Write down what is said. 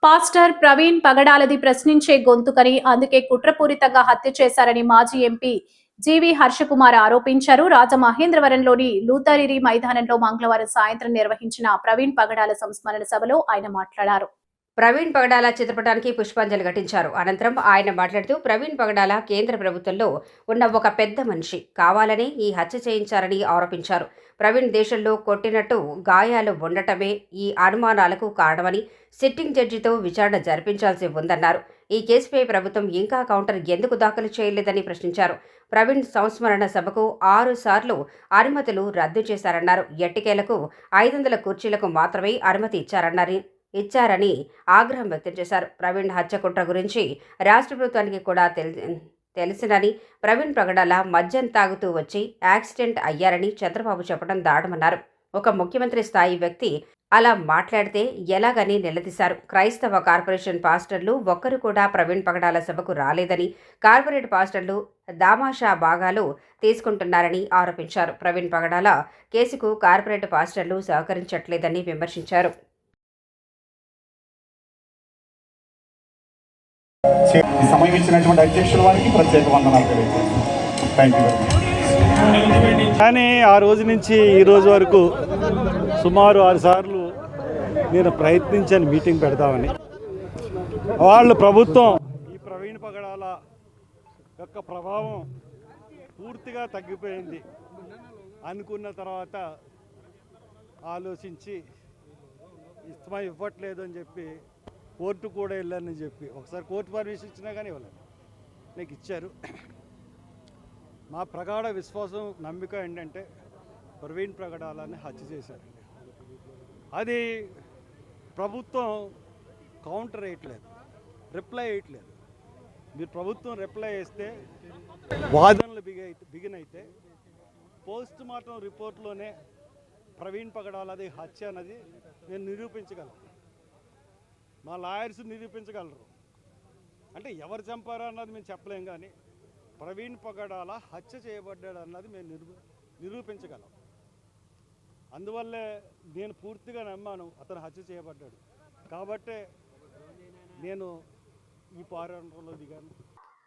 Pastor Praveen పగడాలది ప్రశ్నించే గొంతుకని, అందుకే కుట్రపూరితంగా హత్య చేశారని మాజీ ఎంపీ జీవీ హర్షకుమార్ ఆరోపించారు. రాజమహేంద్రవరంలోని లూథరరీ మైదానంలో మంగళవారం సాయంత్రం నిర్వహించిన ప్రవీణ్ పగడాల సంస్మరణ సభలో ఆయన మాట్లాడారు. ప్రవీణ్ పగడాల చిత్రపటానికి పుష్పాంజలి ఘటించారు. అనంతరం ఆయన మాట్లాడుతూ ప్రవీణ్ పగడాల కేంద్ర ప్రభుత్వంలో ఉన్న ఒక పెద్ద మనిషి, కావాలనే ఈ హత్య చేయించారని ఆరోపించారు. ప్రవీణ్ దేశంలో కొట్టినట్టు గాయాలు ఉండటమే ఈ అనుమానాలకు కారణమని, సిట్టింగ్ జడ్జితో విచారణ జరిపించాల్సి ఉందన్నారు. ఈ కేసుపై ప్రభుత్వం ఇంకా కౌంటర్ ఎందుకు దాఖలు చేయలేదని ప్రశ్నించారు. ప్రవీణ్ సంస్మరణ సభకు 6 సార్లు అనుమతులు రద్దు చేశారన్నారు. ఎట్టికేలకు 500 కుర్చీలకు మాత్రమే అనుమతి ఇచ్చారని ఆగ్రహం వ్యక్తం చేశారు. ప్రవీణ్ హత్య కుట్ర గురించి రాష్ట్ర ప్రభుత్వానికి కూడా తెలిసినని, ప్రవీణ్ పగడాల మద్యం తాగుతూ వచ్చి యాక్సిడెంట్ అయ్యారని చంద్రబాబు చెప్పడం దారుణమన్నారు. ఒక ముఖ్యమంత్రి స్థాయి వ్యక్తి అలా మాట్లాడితే ఎలాగని నిలదీశారు. క్రైస్తవ కార్పొరేషన్ పాస్టర్లు ఒక్కరు కూడా ప్రవీణ్ పగడాల సభకు రాలేదని, కార్పొరేట్ పాస్టర్లు దామాషా భాగాలు తీసుకుంటున్నారని ఆరోపించారు. ప్రవీణ్ పగడాల కేసుకు కార్పొరేట్ పాస్టర్లు సహకరించట్లేదని విమర్శించారు. సమయం ఇచ్చినటువంటి అధ్యక్షుల వారికి ప్రత్యేక వందనాలు తెలియజేస్తాను. Thank you. కానీ ఆ రోజు నుంచి ఈ రోజు వరకు సుమారు 6 సార్లు నేను ప్రయత్నించాను మీటింగ్ పెడతామని. వాళ్ళు ప్రభుత్వం ఈ ప్రవీణ్ పగడాల యొక్క ప్రభావం పూర్తిగా తగ్గిపోయింది అనుకున్న తర్వాత ఆలోచించి ఇవ్వట్లేదు అని చెప్పి కోర్టు కూడా వెళ్ళానని చెప్పి ఒకసారి కోర్టు పర్మిషన్ ఇచ్చినా కానీ ఇవ్వలేదు. నాకు ఇచ్చారు. మా ప్రగాఢ విశ్వాసం, నమ్మిక ఏంటంటే ప్రవీణ్ పగడాలని హత్య చేశారండి. అది ప్రభుత్వం కౌంటర్ వేయట్లేదు, రిప్లై వేయట్లేదు. మీరు ప్రభుత్వం రిప్లై చేస్తే వాదనలు బిగినైతే పోస్ట్ మార్టం రిపోర్ట్లోనే ప్రవీణ్ పగడాలది హత్య అన్నది నేను నిరూపించగలను. మా లాయర్స్ నిరూపించగలరు. అంటే ఎవరు చంపారో అన్నది మేము చెప్పలేం, కానీ ప్రవీణ్ పగడాల హత్య చేయబడ్డాడు అన్నది మేము నిరూపించగలం. అందువల్లే నేను పూర్తిగా నమ్మాను అతను హత్య చేయబడ్డాడు. కాబట్టే నేను ఈ పోరాటంలో దిగాను.